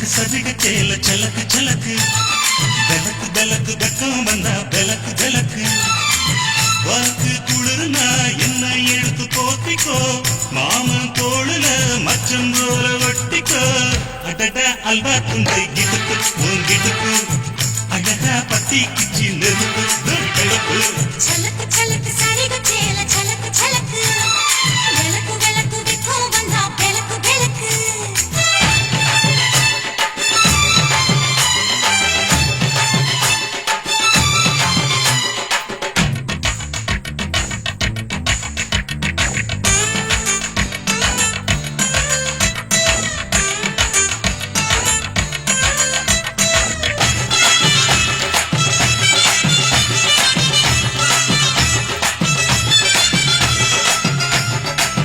சதிக சேல சலக்கு சலக்கு விளக்கு விளக்கு வெக்கம் வந்தா விளக்கு விளக்கு வாக்கு குளிர்னா என்ன எடுத்து போத்திக்கோ மாமன் தோளுல மச்சம் போல ஒட்டிக்கோ அடட அல்வா துண்டை கிடுக்கு உங்கிடுக்கு அழகா பத்தி கிச்சி நெருப்பு கிடப்பு சலக்கு சலக்கு சரிக